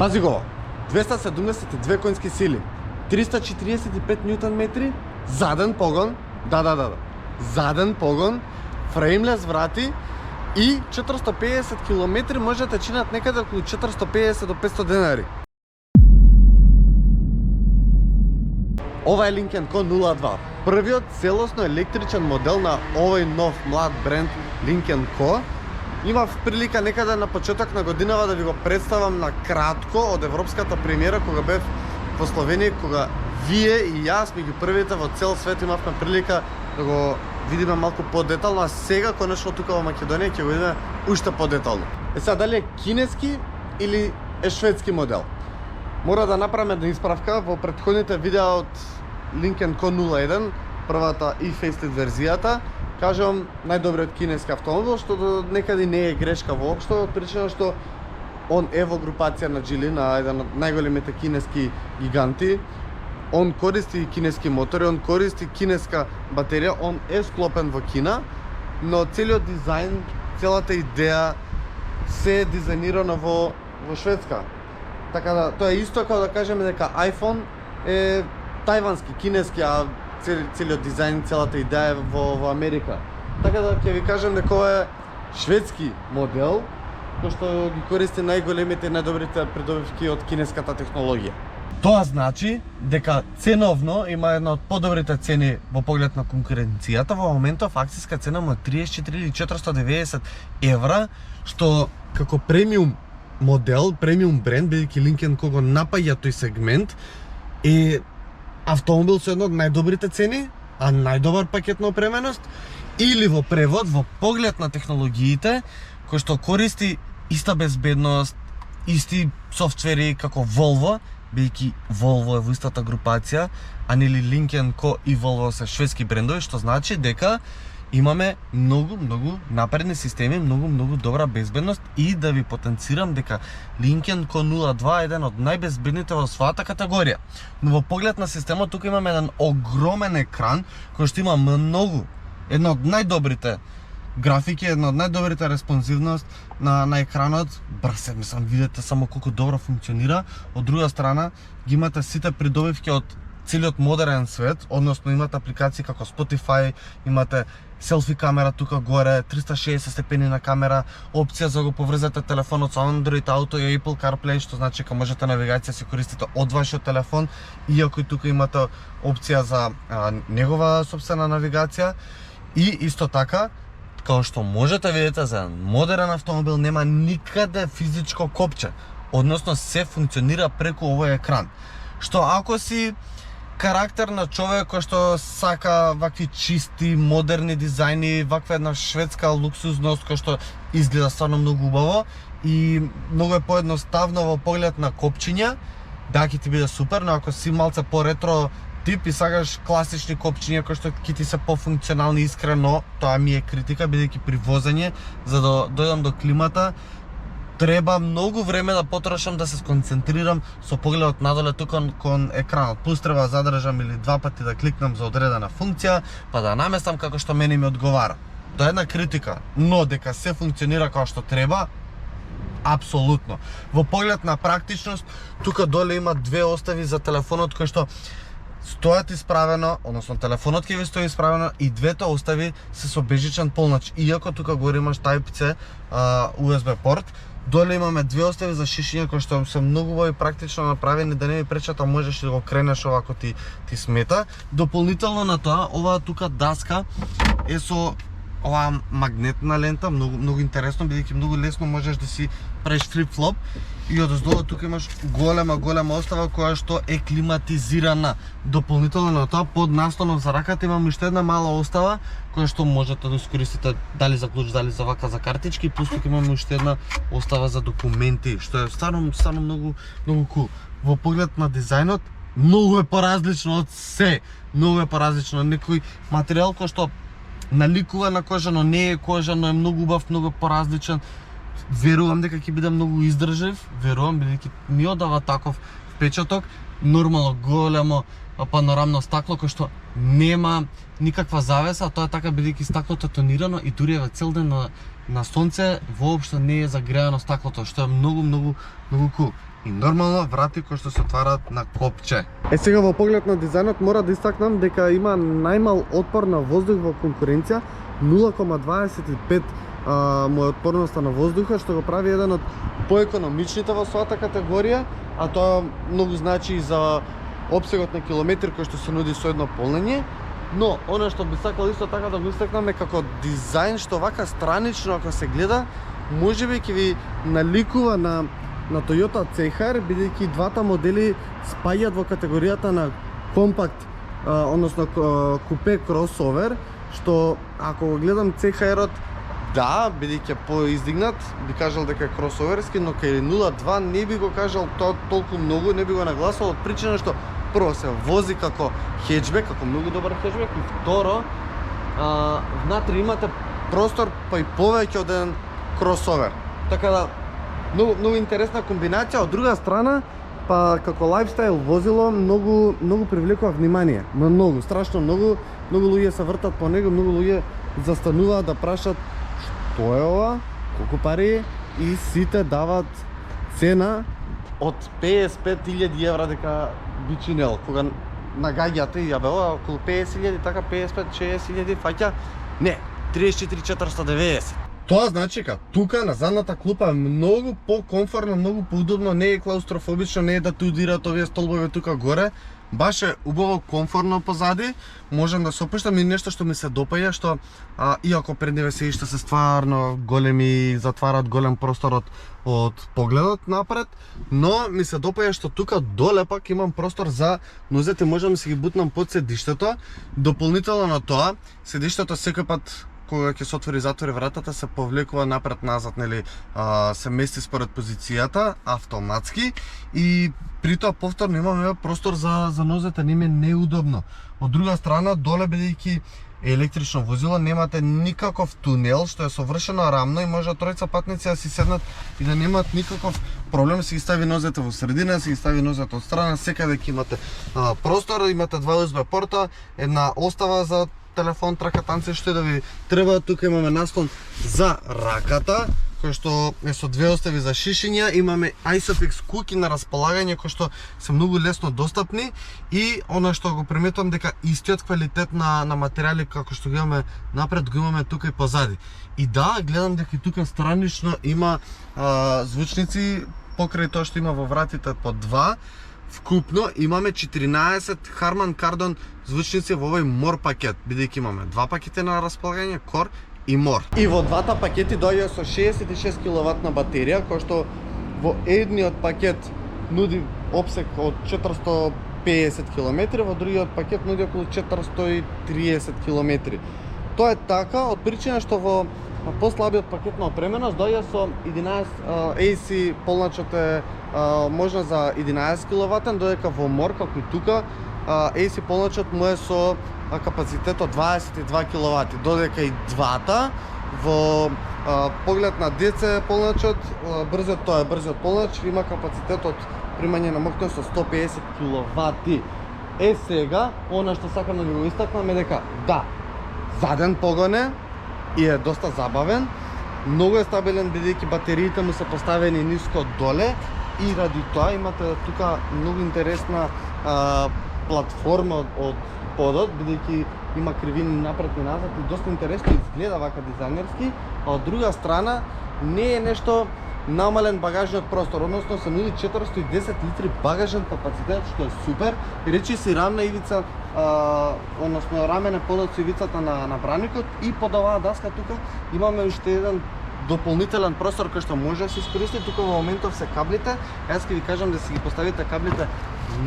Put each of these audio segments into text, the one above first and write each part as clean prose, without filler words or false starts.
Пази го, 272 конски сили, 345 ньютон метри, заден погон, заден погон, фреймлес врати и 450 км може да чинат некаде околу 450 до 500 денари. Ова е Lynk & Co 02, првиот целосно електричен модел на овој нов млад бренд Lynk & Co. Имав прилика некаде на почеток на годинава да ви го представам на кратко од европската премиера кога бев во Словенија, кога вие и јас меѓу првите во цел свет имавме прилика да го видиме малку подетално, а сега конечно тука во Македонија ќе го видиме уште подетално. Сега дали е кинески или е шведски модел? Мора да направиме една исправка во претходните видеа од Lynk & Co 01, првата и фейслифт верзијата. Кажувам најдобриот кинески автомобил, што до некаде не е грешка воопшто, од причина што он е во групација на Geely, на еден од најголемите кинески гиганти. Он користи кинески мотори, он користи кинеска батерија, он е склопен во Кина, но целиот дизајн, целата идеја се е дизајнирана во Шведска. Така да, тоа е исто како да кажеме дека iPhone е тајвански, кинески, а целиот дизајн, целата идеја е во Америка. Така да ќе ви кажем дека ова е шведски модел, кој што ги користи најголемите и најдобрите придобивки од кинеската технологија. Тоа значи дека ценовно има една од подобрите цени во поглед на конкуренцијата. Во моментов акциска цена му е 34.490 евра, што како премиум модел, премиум бренд, бидејќи Lynk & Co го напаѓа тој сегмент, е автомобил со една од најдобрите цени, а најдобар пакет на опременост, или во превод, во поглед на технологиите, кој што користи иста безбедност, исти софтвери како Volvo, бидејќи Volvo е во истата групација, а нели Lynk & Co и Volvo се шведски брендови, што значи дека имаме многу напредни системи, многу добра безбедност и да ви потенцирам дека Lynk & Co 02 е еден од најбезбедните во својата категорија. Но во поглед на системот тука имаме еден огромен екран кој што има една од најдобрите графики, една од најдобрите респонзивност на екранот. Брз е, мислам, видите само колку добро функционира. Од друга страна ги имате сите придобивки од целиот модерен свет, односно имате апликации како Spotify, имате селфи камера тука горе, 360 степени на камера, опција за го поврзате телефонот со Android Auto и Apple CarPlay, што значи дека можете навигација се користите од вашиот телефон, иако и тука имате опција за негова сопствена навигација. И исто така, како што можете видите, за модерен автомобил нема никаде физичко копче, односно се функционира преку овој екран. Што ако си карактер на човек кој што сака вакви чисти, модерни дизајни, ваква една шведска луксузност кој што изгледа стварно многу убаво и многу е поедноставно во поглед на копчиња, да ќе ти биде супер, но ако си малце по-ретро тип и сакаш класични копчиња кои што ќе ти се пофункционални, искрено, тоа ми е критика, бидејќи при возење, за да дојдам до климата, треба многу време да потрошам да се сконцентрирам со погледот надоле тука кон екранот. Плюс треба да задржам или два пати да кликнам за одредена функција, па да наместам како што мене ми одговара. Тоа е една критика, но дека се функционира како што треба, апсолутно. Во поглед на практичност, тука доле има две остави за телефонот кои што стојат исправено, односно телефонот ќе ви стои исправено и двете остави се со бежичен полнач. Иако тука горе имаш Type-C USB порт, доле имаме две остави за шишиња кои што се многу убаво и практично направени да не ви пречат, а можеш да го кренеш ова ако ти смета. Дополнително на тоа, оваа тука даска е со оваа магнетна лента, многу интересно, бидејќи многу лесно можеш да си правиш флип-флоп. И одоздолу тука имаш голема остава која што е климатизирана. Дополнително на тоа, под наслонот за раката имам уште една мала остава која што можете да искористите дали за клуч, дали за вака за картички, плюс тука имаме уште една остава за документи, што е стварно многу кул. Во поглед на дизајнот, многу е поразлично од се. Многу е поразлично. Некој материјал кој што наликува на кожа, но не е кожа, но е многу убав, многу поразличен. Верувам дека ќе биде многу издржлив, верувам, бидејќи ми одава таков впечаток. Нормално големо панорамно стакло кој што нема никаква завеса, тоа е така бидејќи стаклото е тонирано и дури е цел ден на сонце воопшто не е загреано стаклото, што е многу кул. и нормално врати кои што се отвараат на копче. Сега во поглед на дизајнот мора да истакнам дека има најмал отпор на воздух во конкуренција, 0,25 му е отпорноста на воздуха, што го прави еден од поекономичните во својата категорија, а тоа многу значи и за опсегот на километри кој што се нуди со едно полнење. Но, она што би сакал исто така да го истакнам е како дизајн што вака странично ако се гледа, можеби ќе ви наликува на Toyota CHR, бидејќи двата модели спаѓаат во категоријата на компакт, односно купе кросовер, што ако го гледам CHR-от, да, бидејќи поиздигнат, би кажал дека е кросоверски, но кај 02 не би го кажал тоа толку многу, не би го нагласал од причина што прво се вози како хеджбек, како многу добар хеджбек, и второ, внатре имате простор па и повеќе од еден кросовер. Така да, многу интересна комбинација. Од друга страна, па како лајфстайл возило, многу привлекува внимание. Многу, страшно многу луѓе се вртат по него, многу луѓе застануваат да прашат што е ова, колку пари, и сите дават цена од 55.000 евра дека би чинел. Кога нагаѓате и јабе ова околу 50.000, така 55-60.000 фаќа, не, 34.490. Тоа значи дека тука на задната клупа е многу по-комфортно, многу поудобно, не е клаустрофобично, не е да те удират овие столбови тука горе. Баш е убаво комфортно позади, можам да се опуштам, и нешто што ми се допаѓа, што иако предниве седишта се стварно големи, затварат голем простор од погледот напред, но ми се допаѓа што тука доле пак имам простор за нозете, можам да си ги бутнам под седиштето. Дополнително на тоа, седиштето секој пат кога ќе се отвори и затвори вратата се повлекува напред-назад, нели, се мести според позицијата автоматски, и при тоа повторно имаме простор за нозете, не ми е неудобно. Од друга страна, доле бидејќи електрично возило, немате никаков тунел што е совршено рамно и може тројца патници да си седнат и да немаат никаков проблем, си ги стави нозете во средина, си ги стави нозете од страна, секаде ќе имате простор, имате два USB порта, една остава за телефон, тракатанци, што да ви треба. Тука имаме наслон за раката, кој што е со две остави за шишиња, имаме Isofix куки на располагање кои што се многу лесно достапни, и она што го приметувам дека истиот квалитет на материјали како што го имаме напред, го имаме тука и позади. И да, гледам дека и тука странично има звучници покрај тоа што има во вратите по два. Вкупно имаме 14 Harman Kardon звучници во овој More пакет, бидејќи имаме два пакети на располагање, Core и More. И во двата пакети доаѓа со 66 киловатна батерија, која што во едниот пакет нуди опсек од 450 км, во другиот пакет нуди околу 430 км. Тоа е така од причина што во послабиот пакет на опременост доаѓа со 11 AC, полначот е можна за 11 киловатен, додека во More, како и тука, AC полначот му е со капацитет од 22 киловати, додека и двата во поглед на DC полначот, брзиот полнач има капацитет од примање на моќност со 150 киловати. Сега, она што сакам да го истакнам е дека да, заден погон е и е доста забавен, многу е стабилен бидејќи батериите му се поставени ниско доле, и ради тоа имате тука многу интересна платформа од подот, бидејќи има кривини напред и назад и доста интересно изгледа вака дизајнерски, а од друга страна не е нешто намален багажниот простор, односно се нуди 410 литри багажен капацитет, што е супер. И речи си рамна ивица, односно рамене подот со ивицата на браникот, и под оваа даска тука имаме уште еден дополнителен простор кој што може да се искористи. Тука во моментов се каблите, јас ќе ви кажам да си ги поставите каблите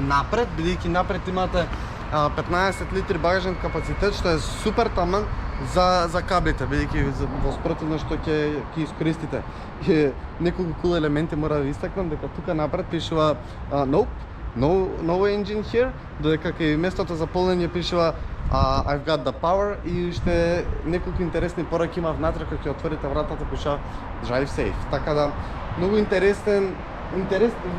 напред, бидејќи напред имате 15 литри багажен капацитет, што е супер таман за каблите, бидејќи во спротивно што ќе искористите. И неколку cool елементи мора да истакнам, дека тука напред пишува no engine here, додека кај местото за полнење пишува I've got the power, и уште неколку интересни пораки има внатре кога ќе отворите вратата, пишува drive safe. Така да многу интересен,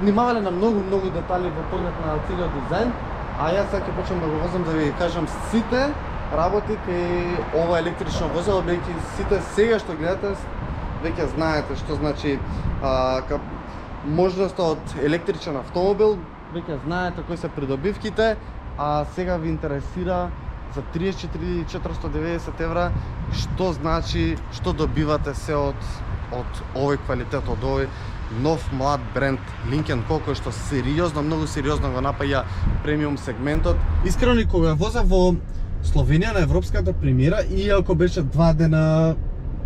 внимавале на многу детали во поглед на целиот дизајн, а јас сега ќе почнам да го возам да ви кажам сите работи кај ова електрично возило, бидејќи сите сега што гледате веќе знаете што значи можноста од електричен автомобил, веќе знаете кои се придобивките, а сега ви интересира за 34.490 евра што значи, што добивате се од овој квалитет, од овој нов млад бренд Lincoln Co, кој што сериозно, многу сериозно го напаѓа премиум сегментот. Искрено кога возев во Словенија на европската премиера, иако беше 2 дена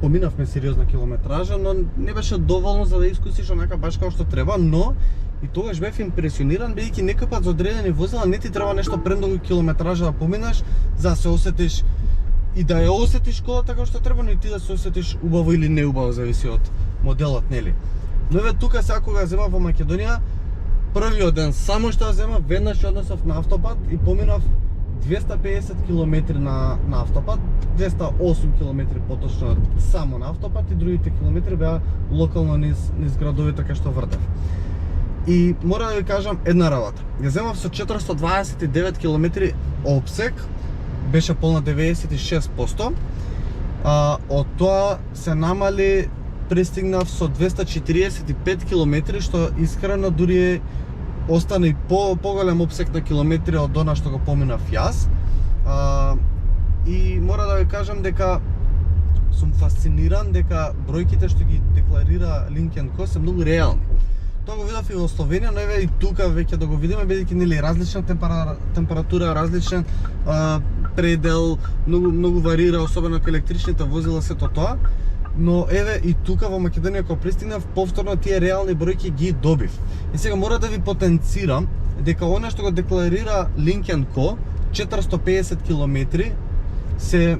поминавме сериозна километража, но не беше доволно за да искусиш онака баш како што треба, но и тогаш бев импресиониран, бидејќи некој пат за одредени возила не ти треба нешто премногу километража да поминаш за да се осетиш и да ја осетиш колата како што треба, но и ти да се осетиш убаво или неубаво, зависи од моделот, нели? Но еве тука сега кога земав во Македонија, првиот ден само што земав, веднаш однесов на автопат и поминав 250 км на автопат, 208 км поточно само на автопат и другите километри беа локално низ градовите кај што вртев. И мора да ви кажам една работа. Ја земав со 429 км обсек, беше полна 96%, од тоа се намали, пристигнав со 245 км, што искрено дури остана и поголем обсек на километри од она што го поминав јас. И мора да ви кажам дека сум фасциниран дека бројките што ги декларира Lincoln Co се многу реални. Тоа го видов и во Словенија, но еве и тука веќе да го видиме, бидејќи нели различна температура, различен предел, многу варира, особено кај електричните возила сето тоа. Но еве и тука во Македонија кога пристигнав, повторно тие реални бројки ги добив. И сега мора да ви потенцирам дека она што го декларира Lincoln Co, 450 км се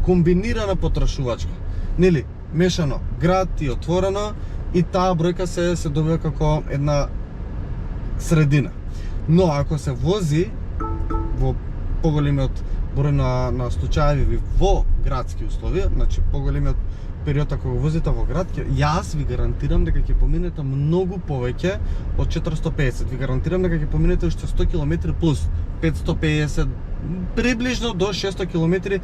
комбинирана потрошувачка. Нели, мешано град и отворено, и таа бројка се добива како една средина. Но ако се вози во поголемиот број на случаеви во градски услови, значи поголемиот период ако го возите во град, јас ви гарантирам дека ќе поминете многу повеќе од 450. Ви гарантирам дека ќе поминете уште 100 км плюс 550, приближно до 600 км.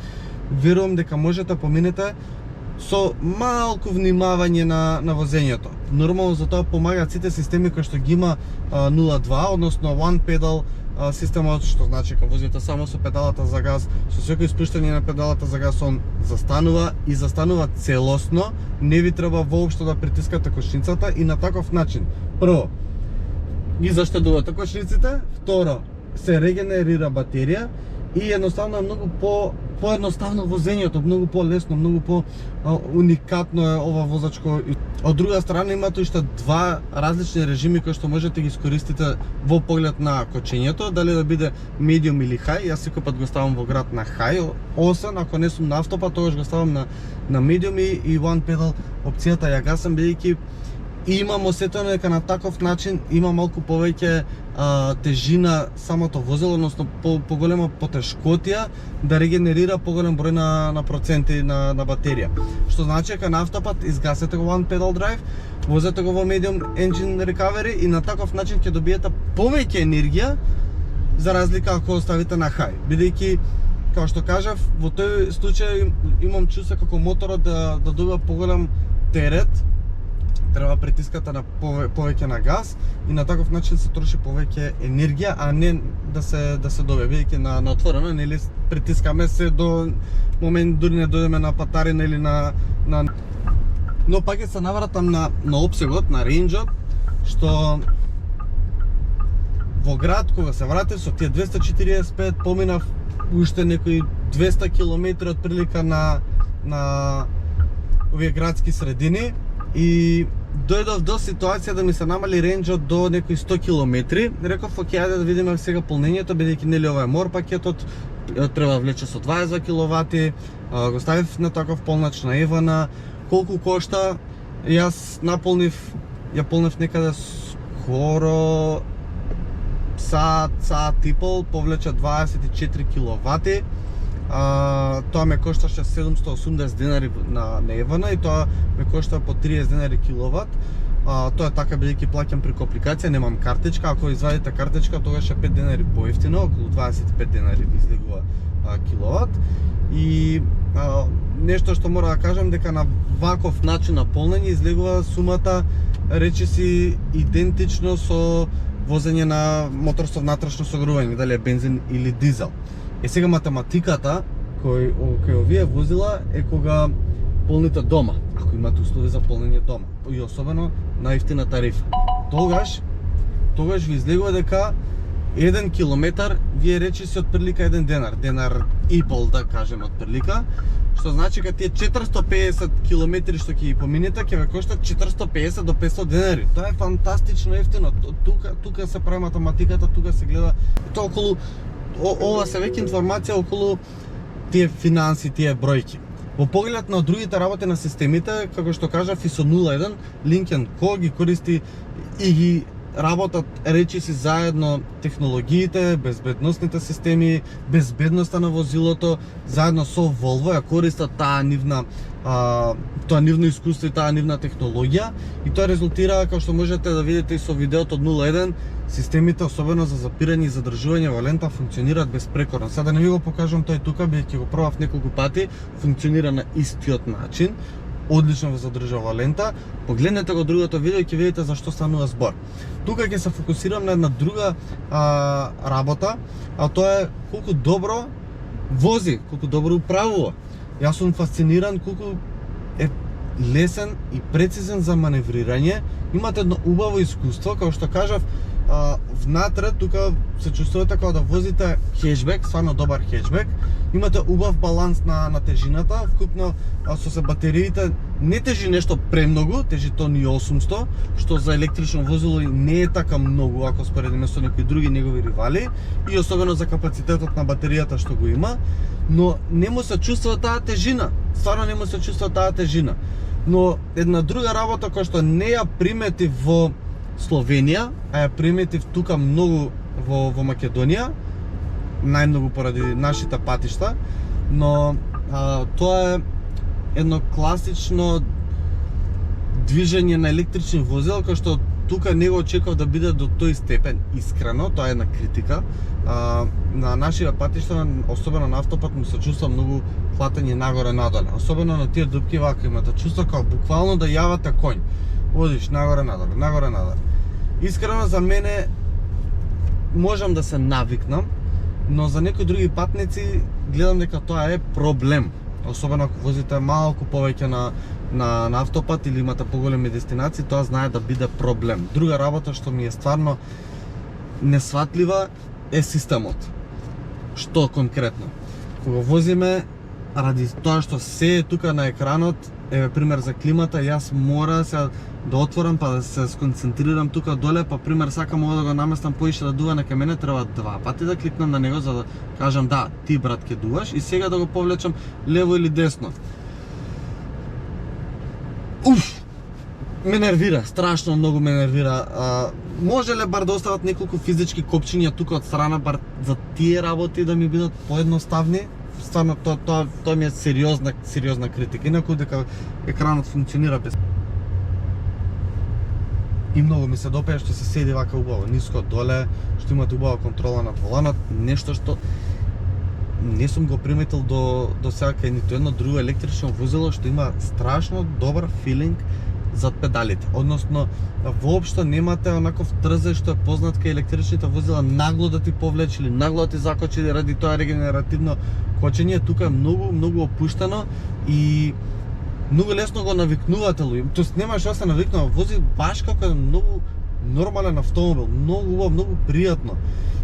Верувам дека можете поминете со малку внимавање на возењето. Нормално за тоа помагаат сите системи кои што ги има 0.2, односно one pedal системот, што значи кога возите само со педалата за газ, со секој спуштање на педалата за газ он застанува и застанува целосно, не ви треба воопшто да притискате кочницата и на таков начин. Прво, ги заштедувате кочниците, второ, се регенерира батерија и едноставно е многу поедноставно возењето, многу полесно, многу по уникатно е ова возачко. Од друга страна имате уште два различни режими кои што можете ги искористите во поглед на кочењето, дали да биде medium или high. Јас секој пат го ставам во град на high, освен ако не сум на автопат, тогаш го ставам на medium и one pedal опцијата ја гасам, бидејќи имам осетено дека на таков начин има малку повеќе тежина самото возило, односно поголема потешкотија да регенерира поголем број на проценти на батерија. Што значи дека на автопат изгасете го one pedal drive, возете го во medium engine recovery и на таков начин ќе добиете повеќе енергија за разлика ако оставите на high. Бидејќи, како што кажав, во тој случај имам чувство како моторот да добива поголем терет, треба притискате на повеќе на газ и на таков начин се троши повеќе енергија, а не да се добие, бидејќи на отворено нели притискаме се до момент дури не дојдеме на патарина или на но пак се навратам на опсегот, на рейнџот, што во град кога се вратив со тие 245 поминав уште некои 200 км од прилика на овие градски средини и дојдов до ситуација да ми се намали рейнџот до некои 100 км. Реков, окей, ајде да видиме сега полнењето, бидејќи нели ова е мор пакетот, треба да влече со 20 киловати, го ставив на таков полнач на Евана. Колку кошта? Јас ја полнев некаде скоро саат и пол, повлече 24 киловати. Тоа ме кошташе 780 денари на Евана и тоа ме кошта по 30 денари киловат. Тоа е така бидејќи плаќам преку апликација, немам картичка. Ако извадите картичка, тогаш е 5 денари поевтино, околу 25 денари ви излегува киловат. И нешто што мора да кажам дека на ваков начин на полнење излегува сумата речиси идентично со возење на мотор со внатрешно согревање, дали е бензин или дизел. Сега математиката кој овие возила е кога полните дома, ако имате услови за полнење дома, и особено на ефтина тарифа. Тогаш ви излегува дека 1 километар вие речиси отприлика 1 денар и пол да кажеме отприлика, што значи кога тие 450 километри што ќе ги поминете, ќе ве коштат 450 до 500 денари. Тоа е фантастично ефтино. Тука се прави математиката, тука се гледа. Тоа околу ова се веќе информација околу тие финанси, тие бројки. Во поглед на другите работи на системите, како што кажав и со 01, Lynk & Co ги користи и ги работат речиси заедно технологиите, безбедносните системи, безбедноста на возилото, заедно со Volvo ја користат таа нивно искуство и таа нивна технологија, и тоа резултира, како што можете да видите и со видеото од 01, системите, особено за запирање и задржување во лента, функционираат безпрекорно. Сега да не ви го покажам тој тука, бидејќи го пробав неколку пати, функционира на истиот начин, одлично ве задржува лента. Погледнете го другото видео и ќе видите за што станува збор. Тука ќе се фокусирам на една друга работа, а тоа е колку добро вози, колку добро управува. Јас сум фасциниран колку е лесен и прецизен за маневрирање. Имате едно убаво искуство, како што кажав, внатре тука се чувствувате како да возите хеджбек, стварно добар хеджбек. Имате убав баланс на тежината, вкупно со се батериите не тежи нешто премногу, тежи тони 800, што за електрично возило не е така многу ако споредиме со некои други негови ривали, и особено за капацитетот на батеријата што го има, но не му се чувствува таа тежина. Стварно не му се чувствува таа тежина. Но една друга работа која што не ја приметив во Словенија, а ја приметив тука многу во Македонија, најмногу поради нашите патишта, но тоа е едно класично движење на електрични возила, кој што тука не го очекував да биде до тој степен искрено. Тоа е една критика. На нашите патишта, особено на автопат, му се чувства многу хватање нагоре-надоле. Особено на тие дупки вака имате чувство како буквално да јавате коњ. Одиш нагоре-надоле, нагоре-надоле. Искрено за мене можам да се навикнам, но за некои други патници гледам дека тоа е проблем. Особено ако возите малку повеќе на автопат или имате поголеми дестинации, тоа знае да биде проблем. Друга работа што ми е стварно несватлива е системот. Што конкретно? Кога возиме, ради тоа што се е тука на екранот, еве пример за климата, јас мора се да отворам па да се сконцентрирам тука доле, па пример сакам ова да го наместам поише да дува, нека мене треба 2 пати да кликнам на него за да кажам да, ти брат ке дуваш, и сега да го повлечам лево или десно. Ме нервира, страшно многу ме нервира. Може ли бар да остават неколку физички копчиња тука од страна, бар за тие работи да ми бидат поедноставни? Стварно тоа ми е сериозна критика. Инаку дека екранот функционира без. И многу ми се допаѓа што се седи вака убаво, ниско доле, што имате убава контрола над воланот, нешто што не сум го приметил до сега кај ниту едно друго електрично возило што има страшно добар филинг зад педалите. Односно, воопшто немате онаков трзе што е познат кај електричните возила, нагло да ти повлече или нагло да ти закочи ради тоа регенеративно кочење. Тука е многу опуштено и многу лесно го навикнувате луѓе. Тоест немаш да се навикнува, вози баш како е многу нормален автомобил, многу убав, многу пријатно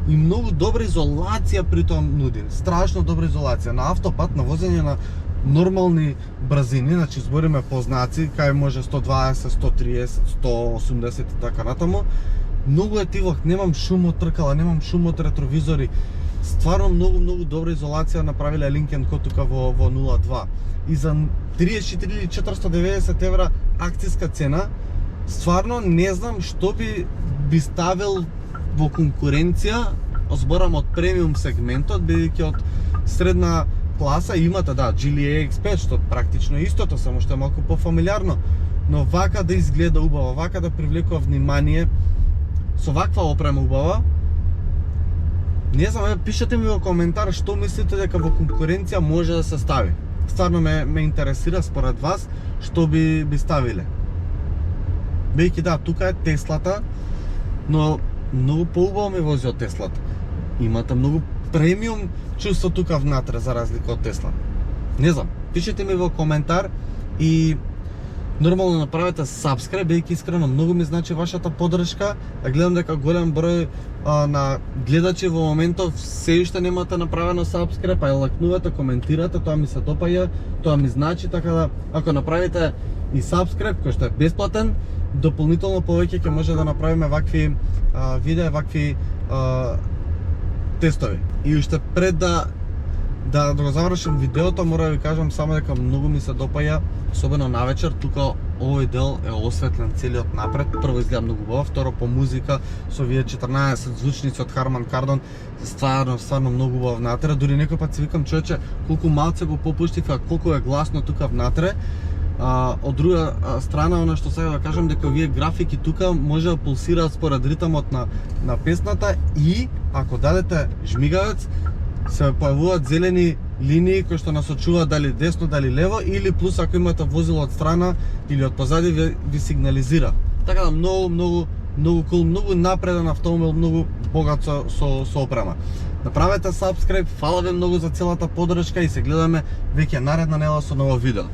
и многу добра изолација при тоа нуди. Страшно добра изолација на автопат, на возење на нормални брзини, значи збориме по знаци, кај може 120, 130, 180 и така натаму. Многу е тивок, немам шум од тркала, немам шум од ретровизори. Стварно многу добра изолација направиле Lynk & Co тука во 02. И за 34 или 490 евра акцијска цена, стварно не знам што би ставил во конкуренција, зборам од премиум сегментот, бидејќи од средна класа имате, да, Geely EX5, што практично истото, само што е малку пофамилиарно, но вака да изгледа убаво, вака да привлекува внимание, со ваква опрема убава, не знам, пишете ми во коментар што мислите дека во конкуренција може да се стави. стварно ме интересира според вас што би ставиле. Бејќи да, тука е Теслата, но многу поубаво ми вози од Теслата. Имате многу премиум чувство тука внатре за разлика од Тесла. Не знам, пишете ми во коментар и нормално направете subscribe, бејќи искрено многу ми значи вашата поддршка. Гледам дека голем број на гледачи во моментов се уште немате направено subscribe, а лакнувате, коментирате, тоа ми се допаѓа, тоа ми значи, така да ако направите и subscribe кој што е бесплатен, дополнително повеќе ќе може да направиме вакви видеа, вакви тестови. И уште пред да го завршим видеото, мора да ви кажам само дека многу ми се допаѓа, особено навечер, тука овој дел е осветлен целиот напред. Прво изгледа многу убаво, второ по музика со овие 14 звучници од Harman Kardon, стварно многу убаво внатре. Дури некој пат си викам, човече, колку малце го попуштив, а колку е гласно тука внатре. Од друга страна, она што сега да кажам, дека овие графики тука може да пулсираат според ритмот на песната и ако дадете жмигавец, се појавуваат зелени линии кои што насочуваат дали десно, дали лево, или плюс ако имате возило од страна или од позади ви сигнализира. Така да многу кул, многу напреден автомобил, многу богат со опрема. Направете subscribe, фала ви многу за целата поддршка и се гледаме веќе наредна недела со ново видео.